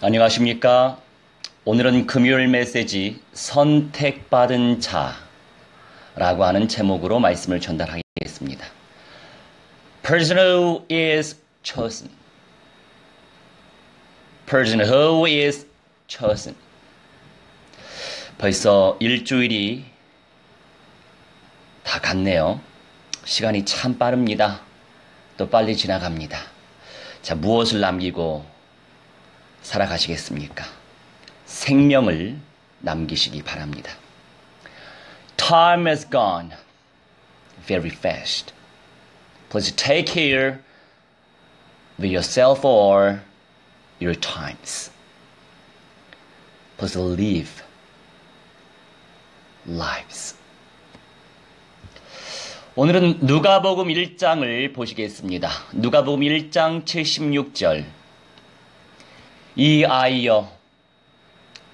안녕하십니까? 오늘은 금요일 메시지 선택받은 자라고 하는 제목으로 말씀을 전달하겠습니다. Person who is chosen. Person who is chosen. 벌써 일주일이 다 갔네요. 시간이 참 빠릅니다. 또 빨리 지나갑니다. 자, 무엇을 남기고 살아가시겠습니까? 생명을 남기시기 바랍니다. Time has gone very fast. Please take care of yourself or your times. Please live lives. 오늘은 누가복음 1장을 보시겠습니다. 누가복음 1장 76절. 이 아이여,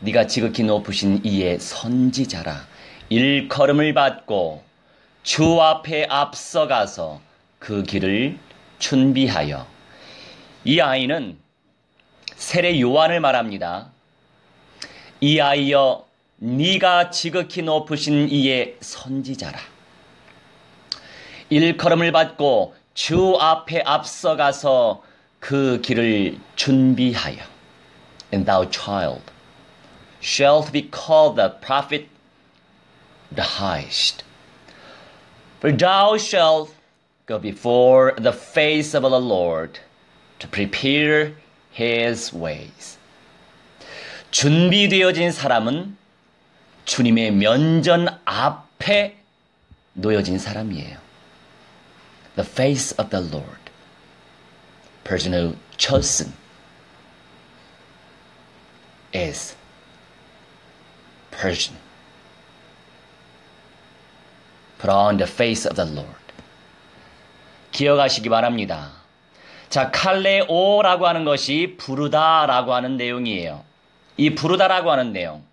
네가 지극히 높으신 이의 선지자라. 일컬음을 받고 주 앞에 앞서가서 그 길을 준비하여. 이 아이는 세례 요한을 말합니다. 이 아이여, 네가 지극히 높으신 이의 선지자라. 일컬음을 받고 주 앞에 앞서가서 그 길을 준비하여. And thou child shalt be called the prophet the highest. For thou shalt go before the face of the Lord to prepare his ways. 준비되어진 사람은 주님의 면전 앞에 놓여진 사람이에요. The face of the Lord. Person who chosen is person. Put on the face of the Lord. 기억하시기 바랍니다. 자, 칼레오라고 하는 것이 부르다라고 하는 내용이에요. 이 부르다라고 하는 내용.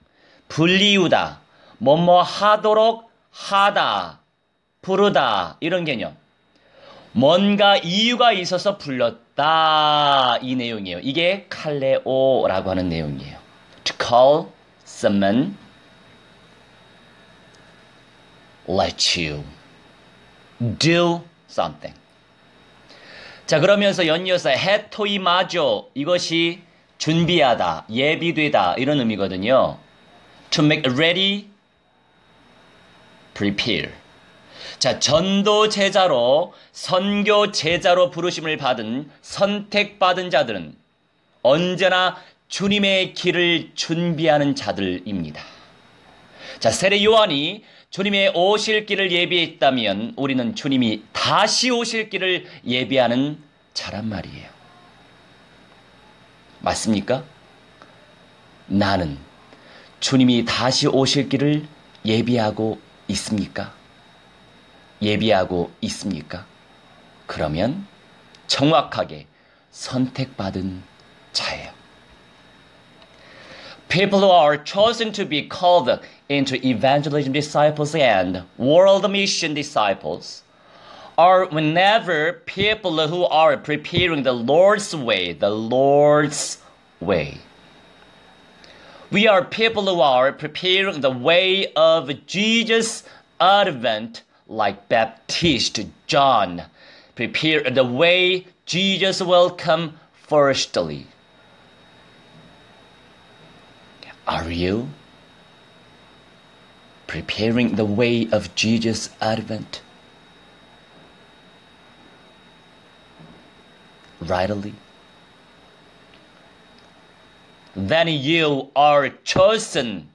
불리우다, 뭐뭐 하도록 하다, 부르다, 이런 개념. 뭔가 이유가 있어서 불렀다, 이 내용이에요. 이게 칼레오라고 하는 내용이에요. To call someone, let you do something. 자, 그러면서 연이어서 헤토이마조, 이것이 준비하다, 예비되다, 이런 의미거든요. To make ready, prepare. 자, 전도 제자로, 선교 제자로 부르심을 받은, 선택받은 자들은 언제나 주님의 길을 준비하는 자들입니다. 자, 세례 요한이 주님의 오실 길을 예비했다면 우리는 주님이 다시 오실 길을 예비하는 자란 말이에요. 맞습니까? 나는 주님이 다시 오실 길을 예비하고 있습니까? 예비하고 있습니까? 그러면 정확하게 선택받은 자예요. People who are chosen to be called into evangelism disciples and world mission disciples are whenever people who are preparing the Lord's way, the Lord's way. We are people who are preparing the way of Jesus' advent, like Baptist John prepared the way Jesus will come firstly. Are you preparing the way of Jesus' advent rightly? Then you are chosen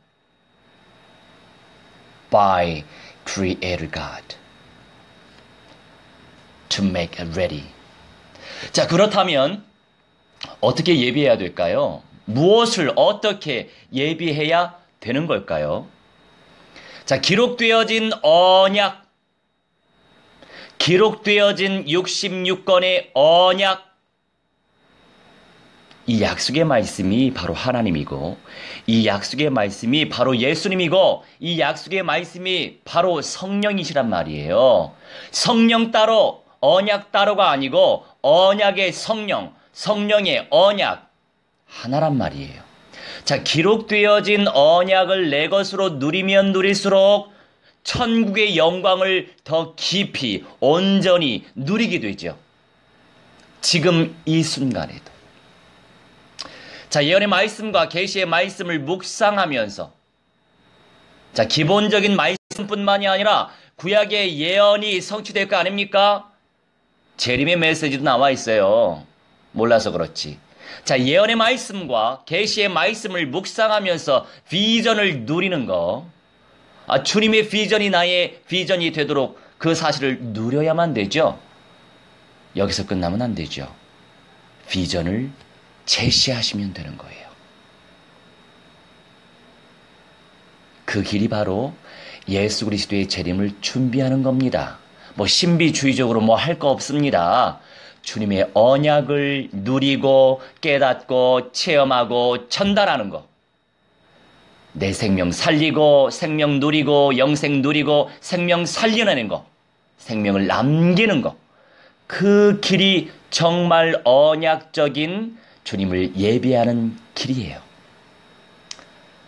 by Creator God to make it ready. 자, 그렇다면 어떻게 예비해야 될까요? 무엇을 어떻게 예비해야 되는 걸까요? 자, 기록되어진 언약, 기록되어진 66권의 언약, 이 약속의 말씀이 바로 하나님이고, 이 약속의 말씀이 바로 예수님이고, 이 약속의 말씀이 바로 성령이시란 말이에요. 성령 따로, 언약 따로가 아니고 언약의 성령, 성령의 언약, 하나란 말이에요. 자, 기록되어진 언약을 내 것으로 누리면 누릴수록 천국의 영광을 더 깊이 온전히 누리게 되죠. 지금 이 순간에도. 자, 예언의 말씀과 계시의 말씀을 묵상하면서 자, 기본적인 말씀뿐만이 아니라 구약의 예언이 성취될 거 아닙니까? 재림의 메시지도 나와 있어요. 몰라서 그렇지. 자, 예언의 말씀과 계시의 말씀을 묵상하면서 비전을 누리는 거. 주님의 비전이 나의 비전이 되도록 그 사실을 누려야만 되죠. 여기서 끝나면 안 되죠. 비전을 제시하시면 되는 거예요. 그 길이 바로 예수 그리스도의 재림을 준비하는 겁니다. 신비주의적으로 할 거 없습니다. 주님의 언약을 누리고 깨닫고 체험하고 전달하는 거. 내 생명 살리고 생명 누리고 영생 누리고 생명 살려내는 거. 생명을 남기는 거. 그 길이 정말 언약적인 주님을 예배하는 길이에요.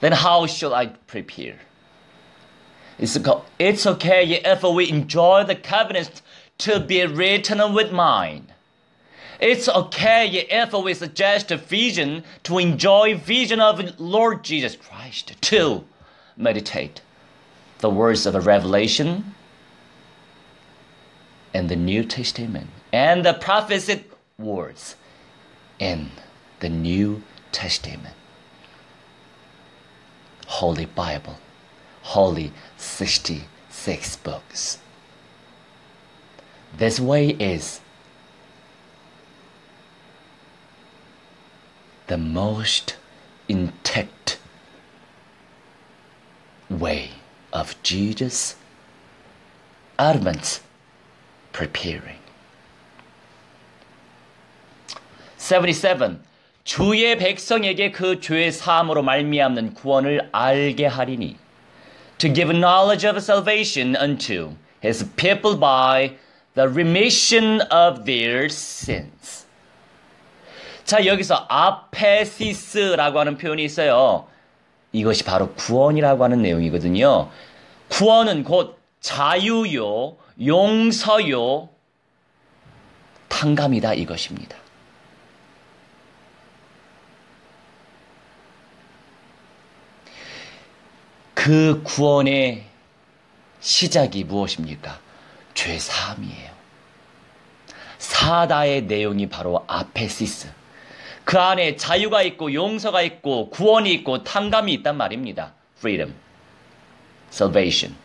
Then how should I prepare? It's okay if we enjoy the covenant to be written with mind. It's okay if we suggest a vision to enjoy vision of Lord Jesus Christ, to meditate the words of Revelation and the New Testament and the prophesied words in the New Testament. Holy Bible, Holy 66 books. This way is the most intact way of Jesus' advent preparing. 77. 주의 백성에게 그 죄의 사함으로 말미암는 구원을 알게 하리니 to give knowledge of salvation unto his people by the remission of their sins. 자, 여기서 아페시스라고 하는 표현이 있어요. 이것이 바로 구원이라고 하는 내용이거든요. 구원은 곧 자유요, 용서요, 탕감이다 이것입니다. 그 구원의 시작이 무엇입니까? 죄 사함이에요. 사다의 내용이 바로 아페시스. 그 안에 자유가 있고 용서가 있고 구원이 있고 탕감이 있단 말입니다. Freedom, salvation,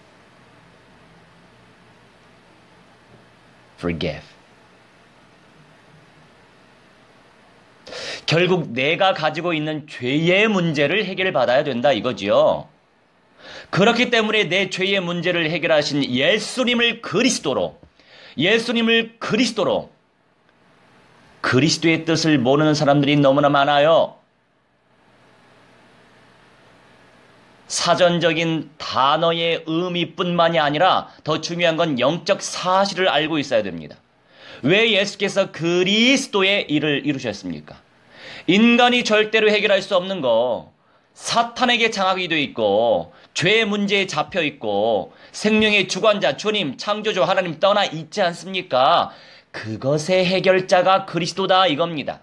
forgive. 결국 내가 가지고 있는 죄의 문제를 해결받아야 된다 이거지요. 그렇기 때문에 내 죄의 문제를 해결하신 예수님을 그리스도로 그리스도의 뜻을 모르는 사람들이 너무나 많아요. 사전적인 단어의 의미뿐만이 아니라 더 중요한 건 영적 사실을 알고 있어야 됩니다. 왜 예수께서 그리스도의 일을 이루셨습니까? 인간이 절대로 해결할 수 없는 거, 사탄에게 장악이 되어 있고 죄의 문제에 잡혀 있고 생명의 주관자 주님 창조주 하나님 떠나 있지 않습니까? 그것의 해결자가 그리스도다 이겁니다.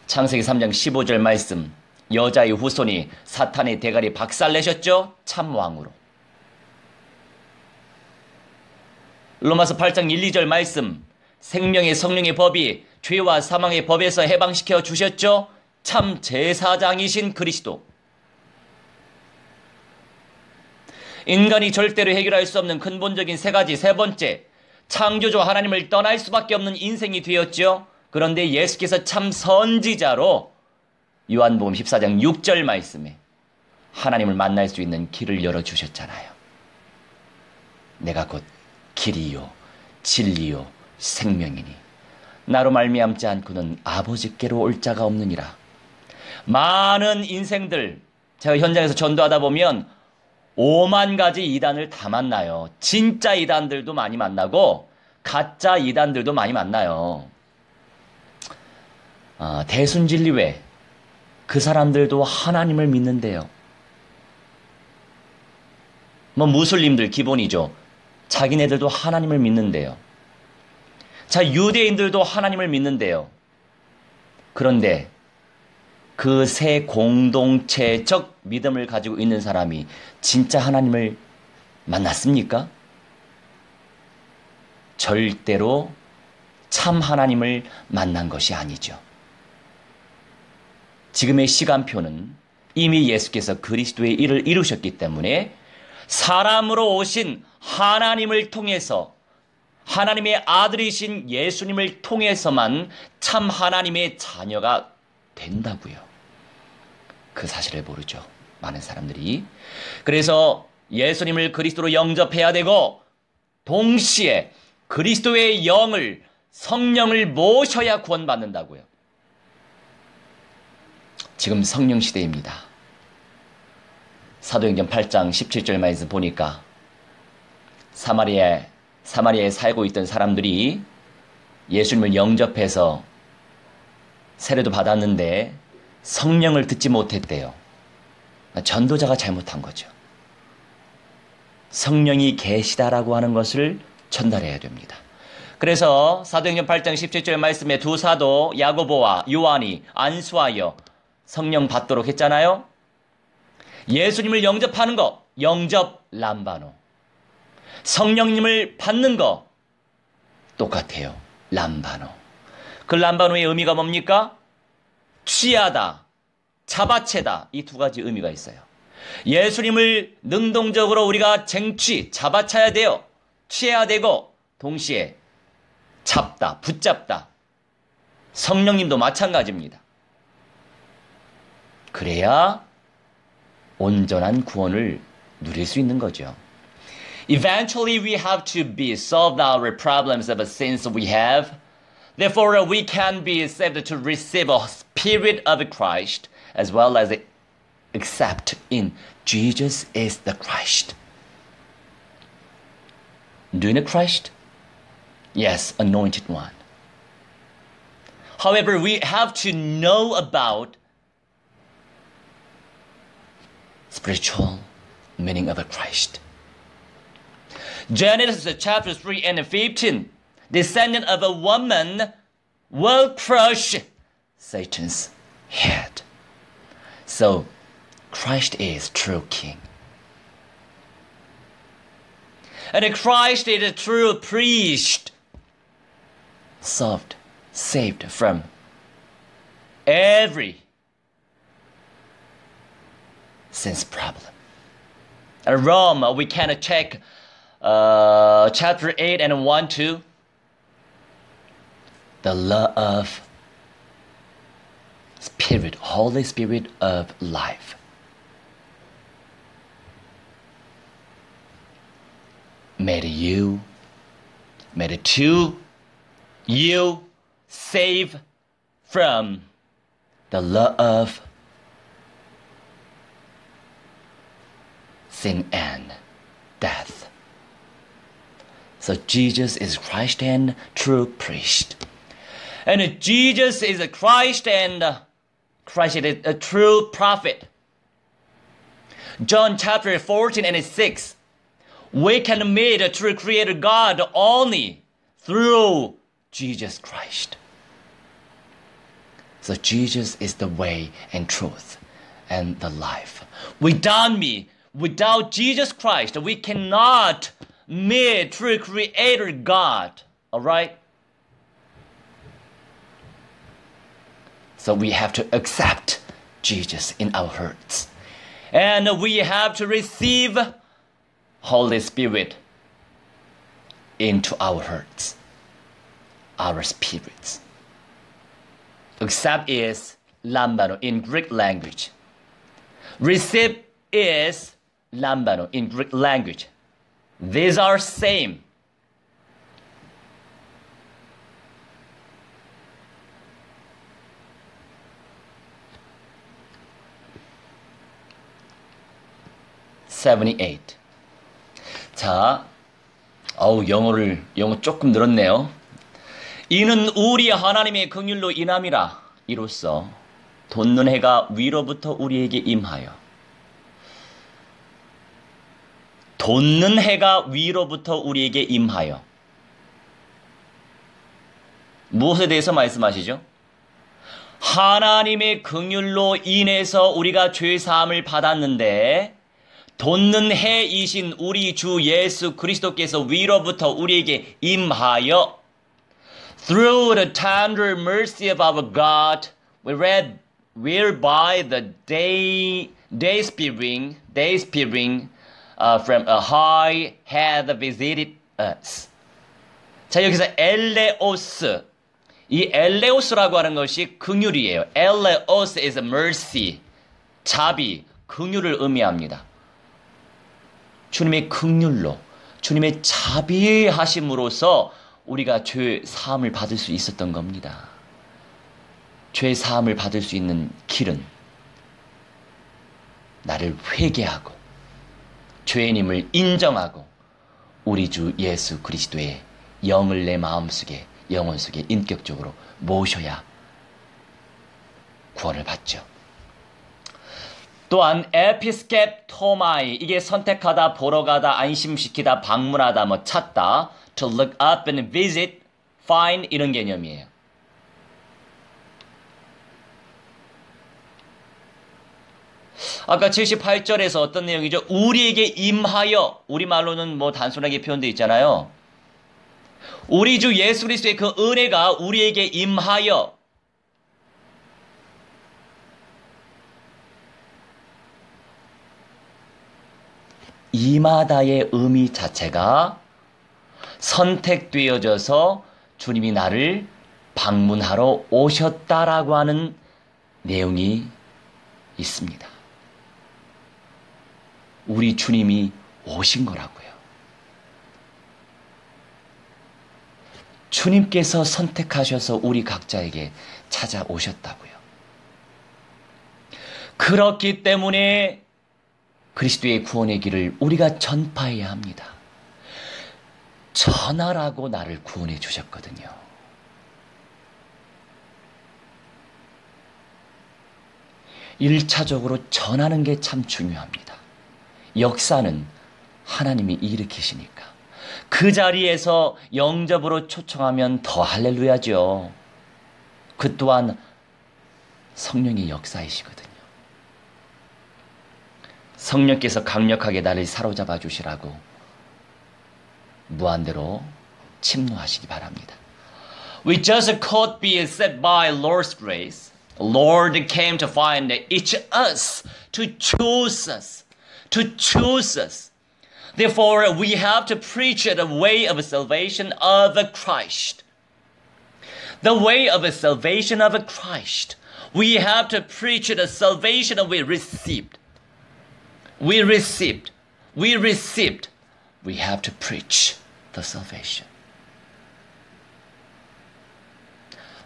창세기 3장 15절 말씀, 여자의 후손이 사탄의 대가리 박살내셨죠? 참 왕으로. 로마서 8장 1, 2절 말씀, 생명의 성령의 법이 죄와 사망의 법에서 해방시켜 주셨죠? 참 제사장이신 그리스도. 인간이 절대로 해결할 수 없는 근본적인 세 가지, 세 번째, 창조주 하나님을 떠날 수밖에 없는 인생이 되었죠. 그런데 예수께서 참 선지자로 요한복음 14장 6절 말씀에 하나님을 만날 수 있는 길을 열어주셨잖아요. 내가 곧 길이요 진리요 생명이니 나로 말미암지 않고는 아버지께로 올 자가 없느니라. 많은 인생들, 제가 현장에서 전도하다 보면 5만 가지 이단을 다 만나요. 진짜 이단들도 많이 만나고 가짜 이단들도 많이 만나요. 대순진리회 그 사람들도 하나님을 믿는데요. 무슬림들 기본이죠. 자기네들도 하나님을 믿는데요. 자, 유대인들도 하나님을 믿는데요. 그런데 그 세 공동체적 믿음을 가지고 있는 사람이 진짜 하나님을 만났습니까? 절대로 참 하나님을 만난 것이 아니죠. 지금의 시간표는 이미 예수께서 그리스도의 일을 이루셨기 때문에 사람으로 오신 하나님을 통해서 하나님의 아들이신 예수님을 통해서만 참 하나님의 자녀가 된다고요. 그 사실을 모르죠. 많은 사람들이. 그래서 예수님을 그리스도로 영접해야 되고 동시에 그리스도의 영을 성령을 모셔야 구원받는다고요. 지금 성령 시대입니다. 사도행전 8장 17절 말씀 보니까 사마리아에 살고 있던 사람들이 예수님을 영접해서 세례도 받았는데 성령을 듣지 못했대요. 전도자가 잘못한 거죠. 성령이 계시다라고 하는 것을 전달해야 됩니다. 그래서 사도행전 8장 17절 말씀에 두 사도 야고보와 요한이 안수하여 성령 받도록 했잖아요. 예수님을 영접하는 거, 영접 람바노. 성령님을 받는 거 똑같아요. 람바노. 그 람바노의 의미가 뭡니까? 취하다, 잡아채다. 이 두 가지 의미가 있어요. 예수님을 능동적으로 우리가 쟁취, 잡아차야 돼요. 취해야 되고 동시에 잡다, 붙잡다. 성령님도 마찬가지입니다. 그래야 온전한 구원을 누릴 수 있는 거죠. Eventually we have to be solved our problems of the sins we have. Therefore we can be saved to receive a spirit of Christ as well as accept in Jesus is the Christ. Do you know Christ? Yes, anointed one. However, we have to know about spiritual meaning of a Christ. Genesis chapter 3 and 15, descendant of a woman will crush Satan's head. So, Christ is true king. And Christ is a true priest, saved from every sin's problem. In Rome, we can check chapter 8 and 1, 2. The law of Spirit, Holy Spirit of life. Made you save from the law of sin and death. So Jesus is Christ and true priest. And Jesus is a Christ and Christ is a true prophet. John chapter 14 and 6. We can meet a true creator God only through Jesus Christ. So Jesus is the way and truth and the life. Without Jesus Christ, we cannot meet true creator God. All right? So we have to accept Jesus in our hearts. And we have to receive Holy Spirit into our hearts, our spirits. Accept is lambano in Greek language. Receive is lambano in Greek language. These are same. 자, 영어 조금 늘었네요. 이는 우리 하나님의 긍휼로 인함이라. 이로써 돋는 해가 위로부터 우리에게 임하여. 돋는 해가 위로부터 우리에게 임하여. 무엇에 대해서 말씀하시죠? 하나님의 긍휼로 인해서 우리가 죄 사함을 받았는데 돋는 해이신 우리 주 예수 그리스도께서 위로부터 우리에게 임하여 Through the tender mercy of our God, we read whereby the day spring from a high had visited us. 자, 여기서 엘레오스, 이 엘레오스라고 하는 것이 긍휼이에요. 엘레오스 is mercy, 자비, 긍휼을 의미합니다. 주님의 긍휼로, 주님의 자비하심으로써 우리가 죄 사함을 받을 수 있었던 겁니다. 죄 사함을 받을 수 있는 길은 나를 회개하고 죄인임을 인정하고 우리 주 예수 그리스도의 영을 내 마음속에 영혼 속에 인격적으로 모셔야 구원을 받죠. 또한 에피스케토마이, 이게 선택하다, 보러 가다, 안심시키다, 방문하다, 찾다, to look up and visit, find, 이런 개념이에요. 아까 78절에서 어떤 내용이죠? 우리에게 임하여, 우리말로는 단순하게 표현되어 있잖아요. 우리 주 예수 그리스도의 그 은혜가 우리에게 임하여 임하다의 의미 자체가 선택되어져서 주님이 나를 방문하러 오셨다라고 하는 내용이 있습니다. 우리 주님이 오신 거라고요. 주님께서 선택하셔서 우리 각자에게 찾아오셨다고요. 그렇기 때문에 그리스도의 구원의 길을 우리가 전파해야 합니다. 전하라고 나를 구원해 주셨거든요. 일차적으로 전하는 게 참 중요합니다. 역사는 하나님이 일으키시니까. 그 자리에서 영접으로 초청하면 더 할렐루야죠. 그 또한 성령의 역사이시거든요. 성령께서 강력하게 나를 사로잡아 주시라고 무한대로 침노하시기 바랍니다. We just could be set by Lord's grace. Lord came to find each us, to choose us, to choose us. Therefore, we have to preach the way of salvation of Christ. The way of salvation of Christ. We have to preach the salvation we received. We received. We received. We have to preach the salvation.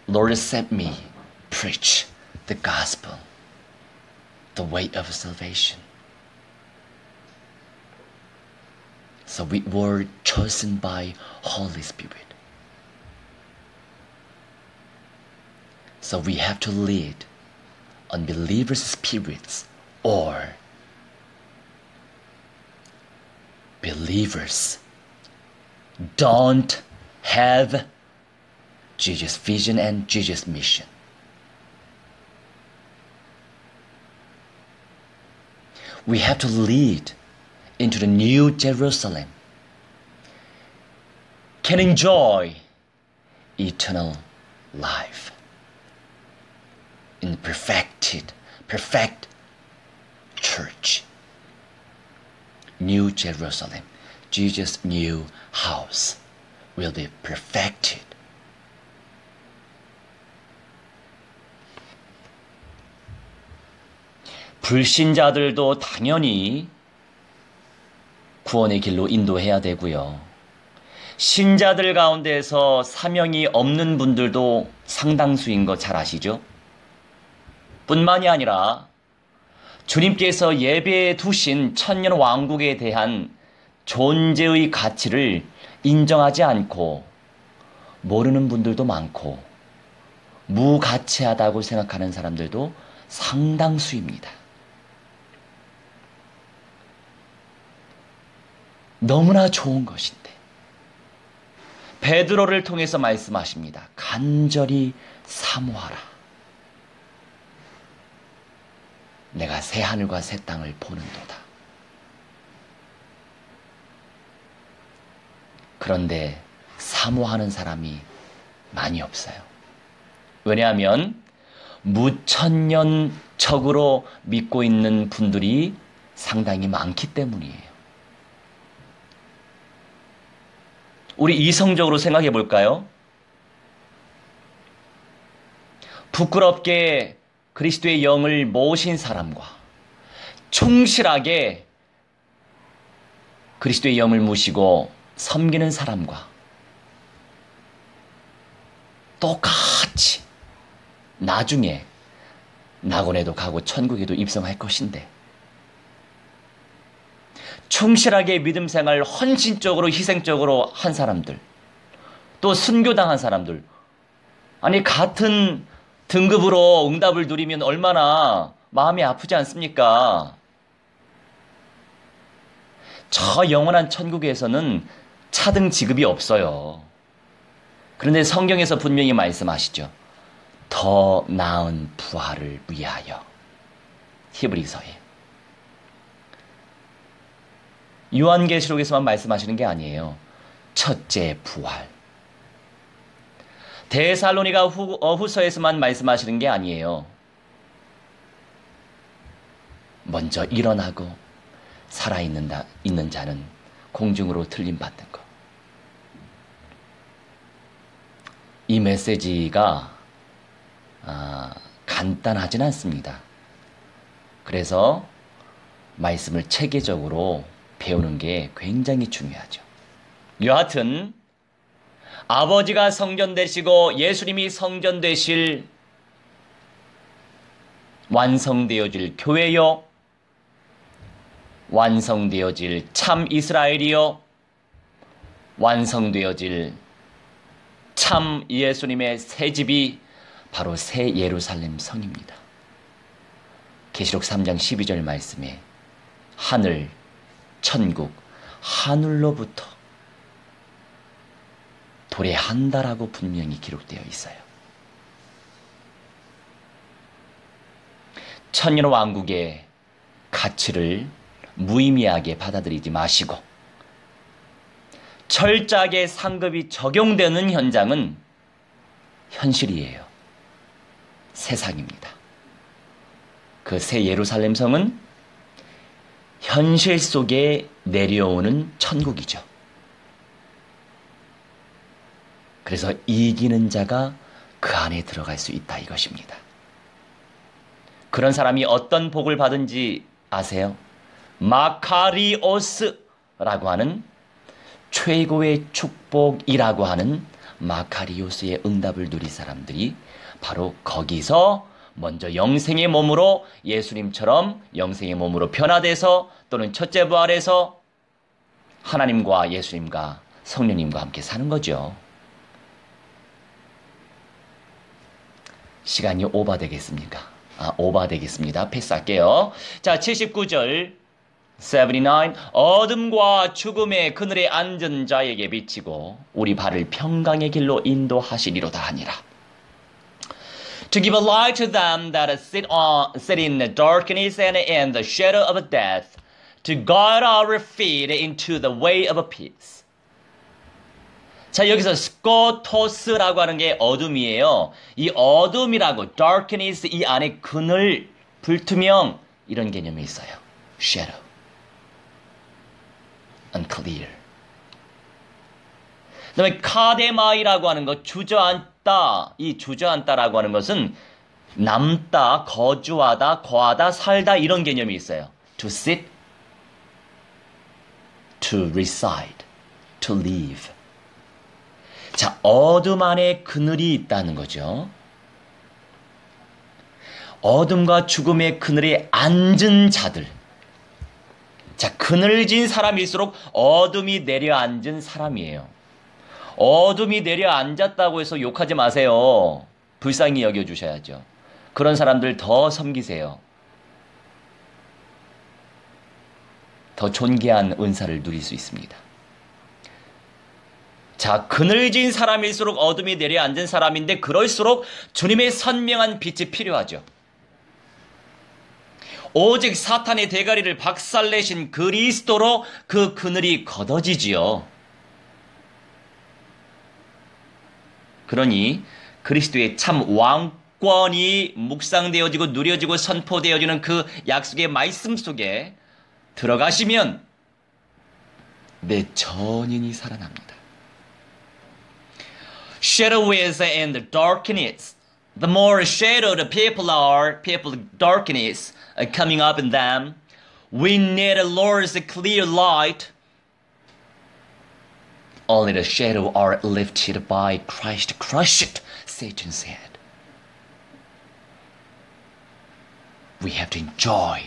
Lord, set me preach the gospel, the way of salvation. So we were chosen by Holy Spirit. So we have to lead unbelievers' spirits or believers don't have Jesus' vision and Jesus' mission. We have to lead into the new Jerusalem, can enjoy eternal life in perfect church. New Jerusalem, Jesus' new house will be perfected. 불신자들도 당연히 구원의 길로 인도해야 되고요. 신자들 가운데서 사명이 없는 분들도 상당수인 거 잘 아시죠? 뿐만이 아니라 주님께서 예배에 두신 천년 왕국에 대한 존재의 가치를 인정하지 않고 모르는 분들도 많고 무가치하다고 생각하는 사람들도 상당수입니다. 너무나 좋은 것인데 베드로를 통해서 말씀하십니다. 간절히 사모하라. 내가 새 하늘과 새 땅을 보는도다. 그런데 사모하는 사람이 많이 없어요. 왜냐하면 무천년적으로 믿고 있는 분들이 상당히 많기 때문이에요. 우리 이성적으로 생각해 볼까요? 부끄럽게 그리스도의 영을 모신 사람과 충실하게 그리스도의 영을 모시고 섬기는 사람과 똑같이 나중에 낙원에도 가고 천국에도 입성할 것인데 충실하게 믿음 생활 헌신적으로 희생적으로 한 사람들, 또 순교당한 사람들, 아니 같은 등급으로 응답을 누리면 얼마나 마음이 아프지 않습니까? 저 영원한 천국에서는 차등 지급이 없어요. 그런데 성경에서 분명히 말씀하시죠. 더 나은 부활을 위하여. 히브리서에. 요한계시록에서만 말씀하시는 게 아니에요. 첫째 부활. 데살로니가 후서에서만 말씀하시는 게 아니에요. 먼저 일어나고 살아있는 자는 공중으로 들림받는 것. 이 메시지가 간단하진 않습니다. 그래서 말씀을 체계적으로 배우는 게 굉장히 중요하죠. 여하튼 아버지가 성전 되시고 예수님이 성전 되실 완성되어질 교회요, 완성되어질 참 이스라엘이요, 완성되어질 참 예수님의 새 집이 바로 새 예루살렘 성입니다. 계시록 3장 12절 말씀에 하늘, 천국, 하늘로부터 도래한다라고 분명히 기록되어 있어요. 천년 왕국의 가치를 무의미하게 받아들이지 마시고 철저하게 상급이 적용되는 현장은 현실이에요. 세상입니다. 그 새 예루살렘 성은 현실 속에 내려오는 천국이죠. 그래서 이기는 자가 그 안에 들어갈 수 있다 이것입니다. 그런 사람이 어떤 복을 받은지 아세요? 마카리오스라고 하는 최고의 축복이라고 하는 마카리오스의 응답을 누린 사람들이 바로 거기서 먼저 영생의 몸으로 예수님처럼 영생의 몸으로 변화돼서 또는 첫째 부활해서 하나님과 예수님과 성령님과 함께 사는 거죠. 시간이 오버되겠습니까? 오버되겠습니다. 패스할게요. 자, 79절 79. 어둠과 죽음의 그늘에 앉은 자에게 비치고 우리 발을 평강의 길로 인도하시리로다 하니라. To give a light to them that sit in the darkness and in the shadow of death, to guide our feet into the way of peace. 자, 여기서 스코토스라고 하는 게 어둠이에요. 이 어둠이라고, darkness, 이 안에 그늘, 불투명, 이런 개념이 있어요. shadow, unclear. 그 다음에 카데마이라고 하는 것, 주저앉다. 이 주저앉다라고 하는 것은 남다, 거주하다, 거하다, 살다 이런 개념이 있어요. To sit, to reside, to live. 자, 어둠 안에 그늘이 있다는 거죠. 어둠과 죽음의 그늘에 앉은 자들. 자, 그늘진 사람일수록 어둠이 내려앉은 사람이에요. 어둠이 내려앉았다고 해서 욕하지 마세요. 불쌍히 여겨주셔야죠. 그런 사람들 더 섬기세요. 더 존귀한 은사를 누릴 수 있습니다. 자, 그늘진 사람일수록 어둠이 내려앉은 사람인데 그럴수록 주님의 선명한 빛이 필요하죠. 오직 사탄의 대가리를 박살내신 그리스도로 그 그늘이 걷어지지요. 그러니 그리스도의 참 왕권이 묵상되어지고 누려지고 선포되어지는 그 약속의 말씀 속에 들어가시면 내 전인이 살아납니다. Shadow is in the darkness. The more shadow the people are, people darkness coming up in them. We need the Lord's clear light. Only the shadow are lifted by Christ crushed, Satan said. We have to enjoy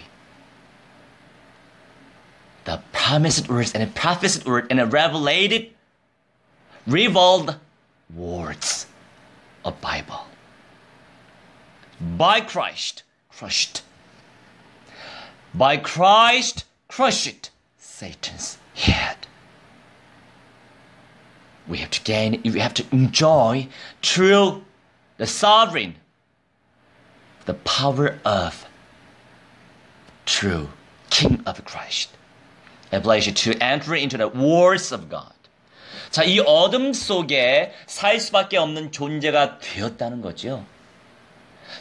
the promised words and the prophesied word and the revelated, revealed words of Bible. By Christ crushed. By Christ crushed Satan's head. We have to gain, we have to enjoy through the sovereign, the power of true King of Christ. Ability to enter into the words of God. 자, 이 어둠 속에 살 수밖에 없는 존재가 되었다는 거죠.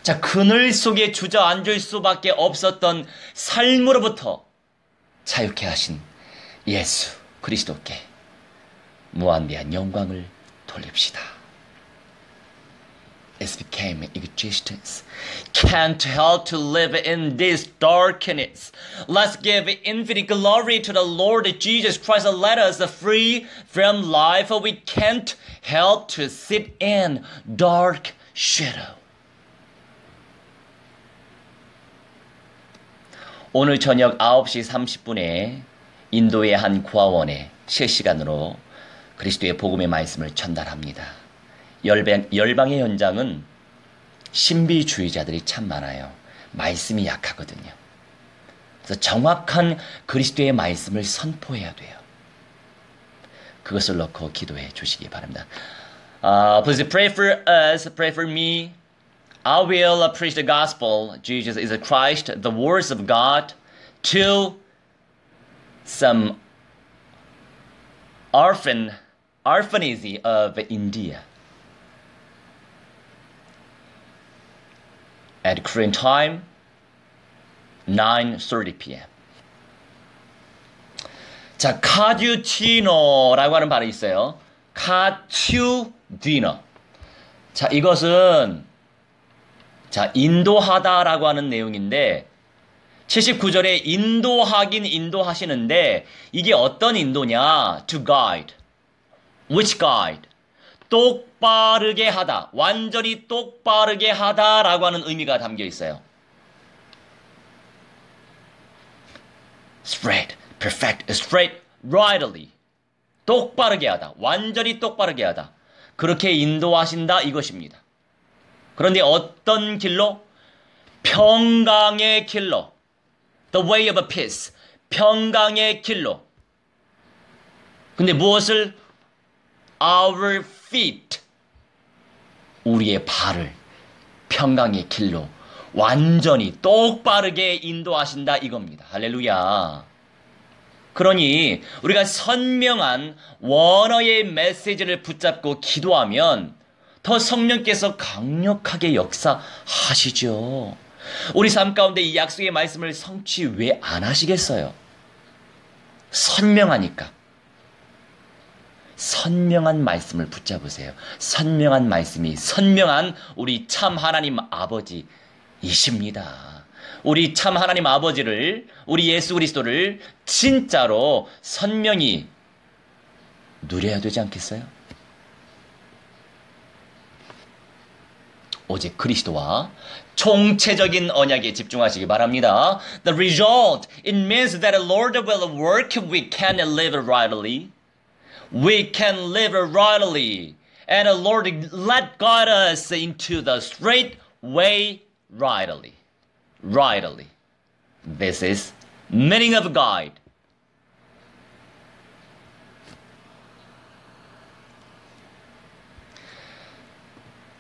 자, 그늘 속에 주저앉을 수밖에 없었던 삶으로부터 자유케 하신 예수 그리스도께 무한대한 영광을 돌립시다. It became existence. Can't help to live in this darkness. Let's give infinite glory to the Lord Jesus Christ and let us free from life. We can't help to sit in dark shadow. 오늘 저녁 9시 30분에 인도의 한 고아원에 실시간으로 그리스도의 복음의 말씀을 전달합니다. 열방의 현장은 신비주의자들이 참 많아요. 말씀이 약하거든요. 그래서 정확한 그리스도의 말씀을 선포해야 돼요. 그것을 놓고 기도해 주시기 바랍니다. Please pray for us, pray for me. I will preach the gospel. Jesus is Christ, the words of God, to some orphanage of India. At Korean time, 9:30 p.m. 자, 카듀티노라고 하는 발음이 있어요. 카튜디너. 자, 이것은 자, 인도하다라고 하는 내용인데 79절에 인도하긴 인도하시는데 이게 어떤 인도냐? To guide. Which guide? 똑바르게 하다. 완전히 똑바르게 하다라고 하는 의미가 담겨 있어요. Straight, perfect, straight, rightly. 똑바르게 하다. 완전히 똑바르게 하다. 그렇게 인도하신다 이것입니다. 그런데 어떤 길로? 평강의 길로. The way of peace. 평강의 길로. 근데 무엇을? Our feet. 우리의 발을 평강의 길로 완전히 똑바르게 인도하신다 이겁니다. 할렐루야. 그러니 우리가 선명한 원어의 메시지를 붙잡고 기도하면 더 성령께서 강력하게 역사하시죠. 우리 삶 가운데 이 약속의 말씀을 성취 왜 안 하시겠어요? 선명하니까. 선명한 말씀을 붙잡으세요. 선명한 말씀이 선명한 우리 참 하나님 아버지이십니다. 우리 참 하나님 아버지를, 우리 예수 그리스도를 진짜로 선명히 누려야 되지 않겠어요? 오직 그리스도와 총체적인 언약에 집중하시기 바랍니다. The result, it means that the Lord will work we can live rightly. we can live rightly. And the Lord let guide us into the straight way rightly. Rightly. This is meaning of guide.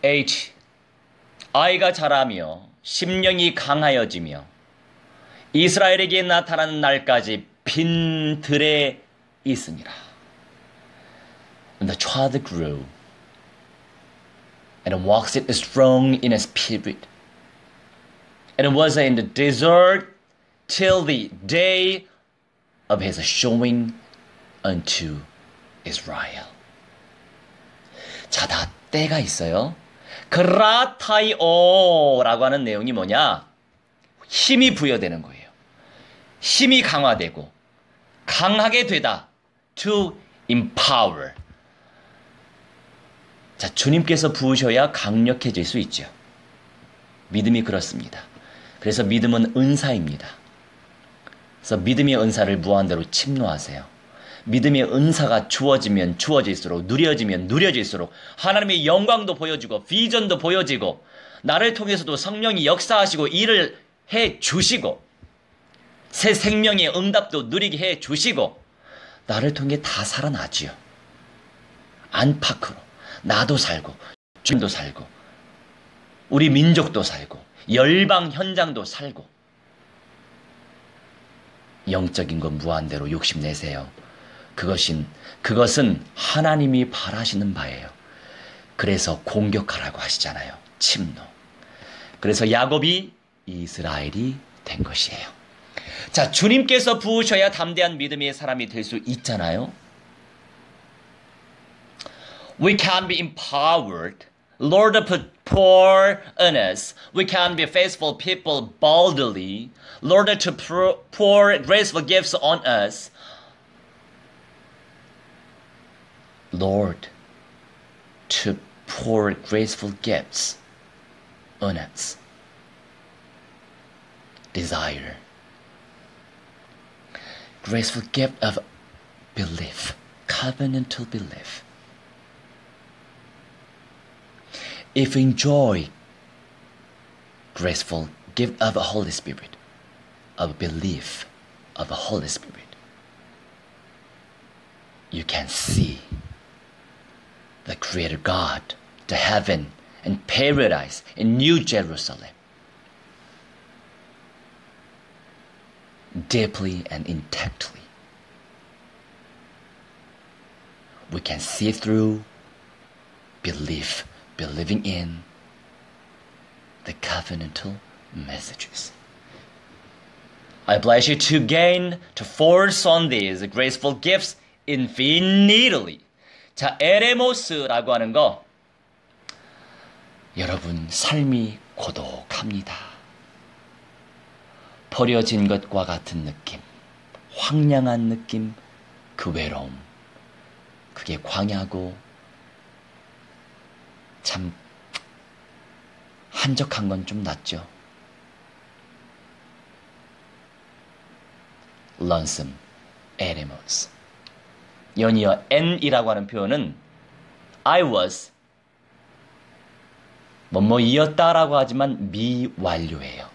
H. 아이가 자라며 심령이 강하여지며 이스라엘에게 나타나는 날까지 빈들에 있으니라. And the child grew and walks it strong in his spirit, and was in the desert till the day of his showing unto Israel. 자, 다 때가 있어요. 그라타이오라고 하는 내용이 뭐냐? 힘이 부여되는 거예요. 힘이 강화되고 강하게 되다. To empower. 자, 주님께서 부으셔야 강력해질 수 있죠. 믿음이 그렇습니다. 그래서 믿음은 은사입니다. 그래서 믿음의 은사를 무한대로 침노하세요. 믿음의 은사가 주어지면 주어질수록, 누려지면 누려질수록 하나님의 영광도 보여지고 비전도 보여지고 나를 통해서도 성령이 역사하시고 일을 해 주시고 새 생명의 응답도 누리게 해 주시고 나를 통해 다 살아나지요. 안팎으로 나도 살고 주님도 살고 우리 민족도 살고 열방 현장도 살고 영적인 것 무한대로 욕심내세요. 그것은 하나님이 바라시는 바예요. 그래서 공격하라고 하시잖아요. 침노. 그래서 야곱이 이스라엘이 된 것이에요. 자, 주님께서 부으셔야 담대한 믿음의 사람이 될 수 있잖아요. We can be empowered. Lord pour on us. We can be faithful people boldly. Lord to pour graceful gifts on us. Lord to pour graceful gifts on us. Desire. Graceful gift of belief. Covenantal belief. If we enjoy graceful gift of the Holy Spirit, of belief of the Holy Spirit, you can see the Creator God, the heaven and paradise in New Jerusalem, deeply and intactly. We can see through believing in the covenantal messages. I bless you to force on these graceful gifts infinitely. 자, 에레모스라고 하는 거, 여러분 삶이 고독합니다. 버려진 것과 같은 느낌, 황량한 느낌, 그 외로움, 그게 광야고 참 한적한 건 좀 낫죠. lonesome, animals. 연이어 n이라고 하는 표현은 I was 뭐뭐이었다라고 하지만 미완료예요.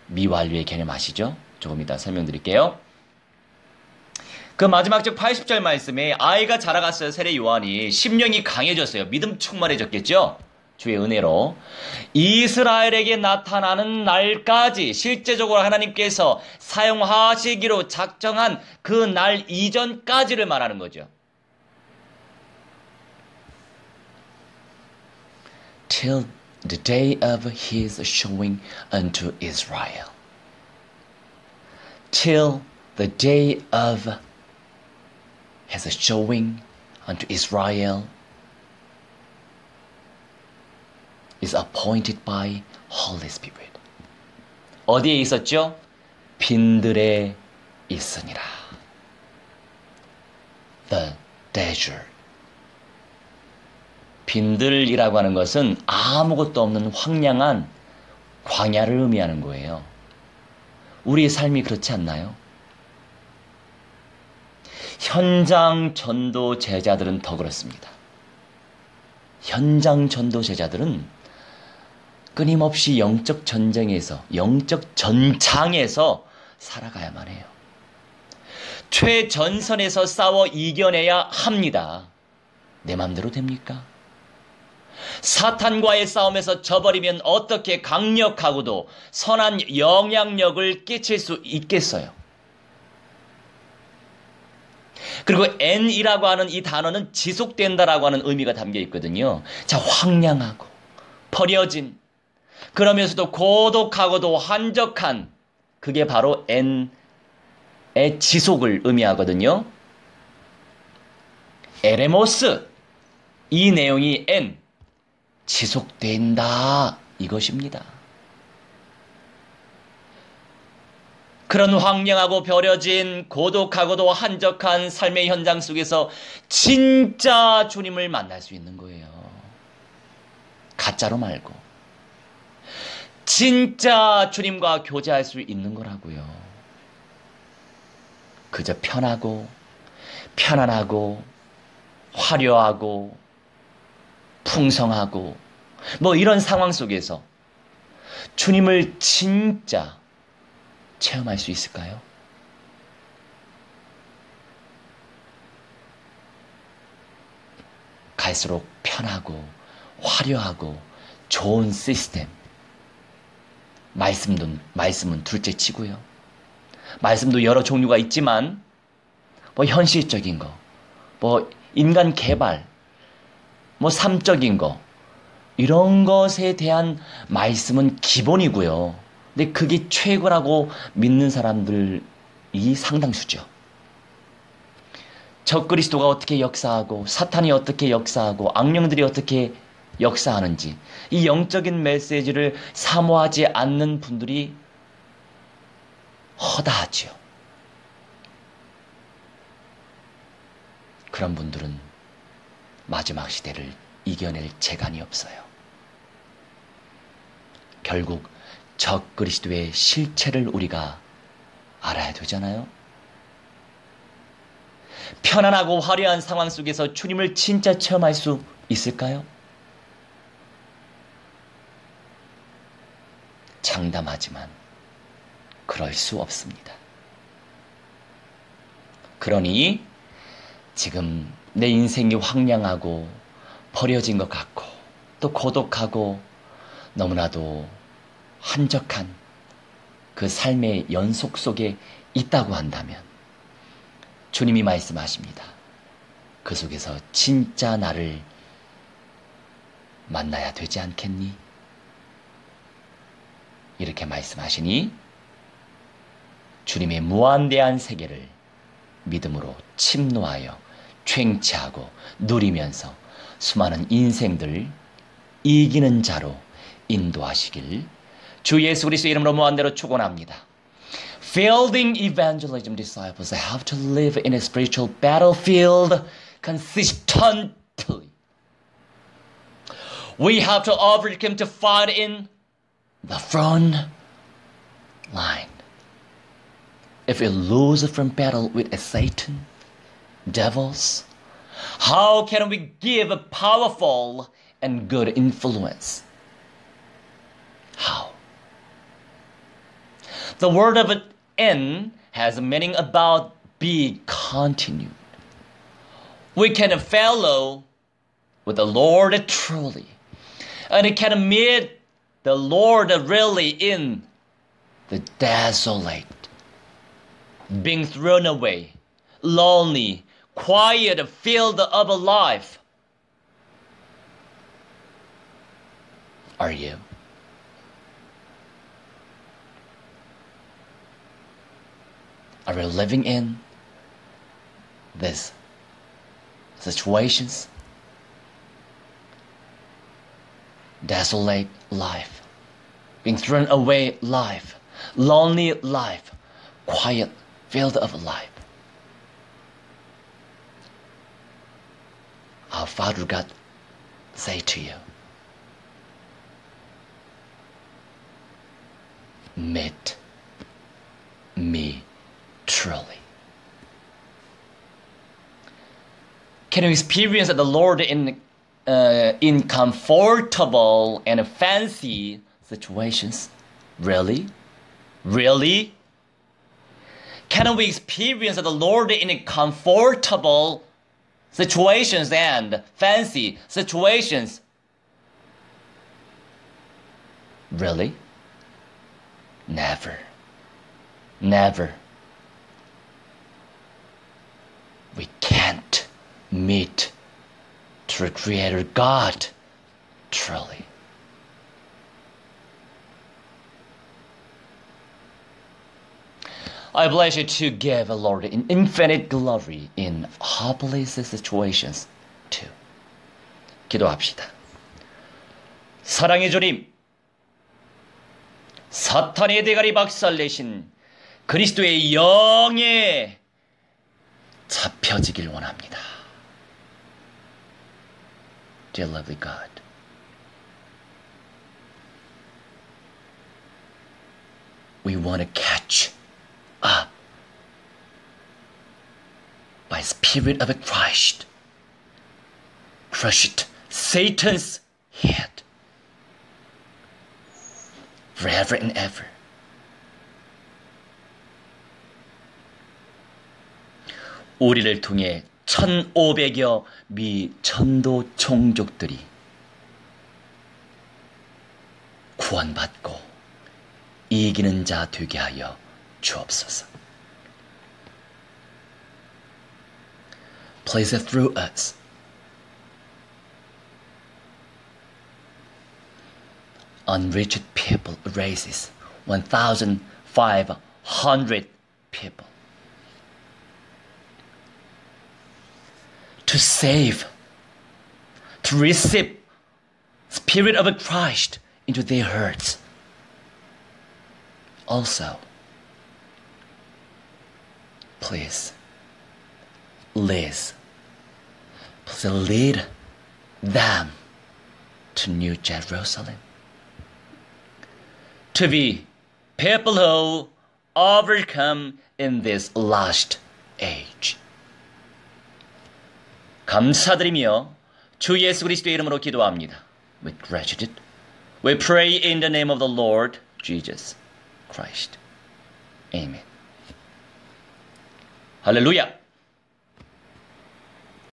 미완료의 개념 아시죠? 조금 이따 설명드릴게요. 그 마지막 절 80절 말씀에 아이가 자라갔어요. 세례 요한이 심령이 강해졌어요. 믿음 충만해졌겠죠? 주의 은혜로 이스라엘에게 나타나는 날까지 실제적으로 하나님께서 사용하시기로 작정한 그 날 이전까지를 말하는 거죠. Till the day of his showing unto Israel. Till the day of his showing unto Israel is appointed by Holy Spirit. 어디에 있었죠? 빈들에 있으니라. The desert. 빈들이라고 하는 것은 아무것도 없는 황량한 광야를 의미하는 거예요. 우리의 삶이 그렇지 않나요? 현장 전도 제자들은 더 그렇습니다. 현장 전도 제자들은 끊임없이 영적 전쟁에서, 영적 전장에서 살아가야만 해요. 최전선에서 싸워 이겨내야 합니다. 내 맘대로 됩니까? 사탄과의 싸움에서 져버리면 어떻게 강력하고도 선한 영향력을 끼칠 수 있겠어요? 그리고 N이라고 하는 이 단어는 지속된다라고 하는 의미가 담겨 있거든요. 자, 황량하고 버려진, 그러면서도 고독하고도 한적한, 그게 바로 N의 지속을 의미하거든요. 에레모스, 이 내용이 N, 지속된다, 이것입니다. 그런 황량하고 버려진 고독하고도 한적한 삶의 현장 속에서 진짜 주님을 만날 수 있는 거예요. 가짜로 말고 진짜 주님과 교제할 수 있는 거라고요. 그저 편하고 편안하고 화려하고 풍성하고 뭐 이런 상황 속에서 주님을 진짜 체험할 수 있을까요? 갈수록 편하고 화려하고 좋은 시스템, 말씀은 둘째 치고요. 말씀도 여러 종류가 있지만 뭐 현실적인 거, 뭐 인간 개발, 뭐 삶적인 거, 이런 것에 대한 말씀은 기본이고요. 근데 그게 최고라고 믿는 사람들이 상당수죠. 적그리스도가 어떻게 역사하고 사탄이 어떻게 역사하고 악령들이 어떻게 역사하는지 이 영적인 메시지를 사모하지 않는 분들이 허다하지요. 그런 분들은 마지막 시대를 이겨낼 재간이 없어요. 결국 적그리스도의 실체를 우리가 알아야 되잖아요. 편안하고 화려한 상황 속에서 주님을 진짜 체험할 수 있을까요? 장담하지만 그럴 수 없습니다. 그러니 지금 내 인생이 황량하고 버려진 것 같고 또 고독하고 너무나도 한적한 그 삶의 연속 속에 있다고 한다면 주님이 말씀하십니다. 그 속에서 진짜 나를 만나야 되지 않겠니? 이렇게 말씀하시니 주님의 무한대한 세계를 믿음으로 침노하여 쟁취하고 누리면서 수많은 인생들 이기는 자로 인도하시길 주 예수 그리스도의 이름으로 무한대로 축원합니다. Fielding evangelism disciples have to live in a spiritual battlefield consistently. We have to overcome to fight in the front line. If we lose from battle with Satan, devils, how can we give a powerful and good influence? How? The word of N has a meaning about be continued. We can follow with the Lord truly, and can meet the Lord really in the desolate, being thrown away, lonely, quiet field of life. Are you? Are we living in these situations? Desolate life, being thrown away life, lonely life, quiet field of life. Our Father God say to you, meet me truly. Can you experience the Lord in comfortable and fancy situations? Really? Really? Can we experience the Lord in comfortable situations and fancy situations? Really? Never. Never. We can't meet true Creator God truly. I bless you to give the Lord in infinite glory in hopeless situations too. 기도합시다. 사랑의 주님, 사탄의 대가리 박살내신 그리스도의 영에 잡혀지길 원합니다. Dear lovely God, we want to catch up by Spirit of Christ, crushed Satan's head forever and ever. 우리를 통해 1500여 미 천도 종족들이 구원받고 이기는 자 되게 하여 주옵소서. Place it through us. Unreached people, races, 1,500 people. To save, to receive Spirit of Christ into their hearts. Also, please lead them to New Jerusalem. To be people who overcome in this last age. 감사드리며 주 예수 그리스도의 이름으로 기도합니다. With gratitude, we pray in the name of the Lord Jesus Christ. Amen. 할렐루야!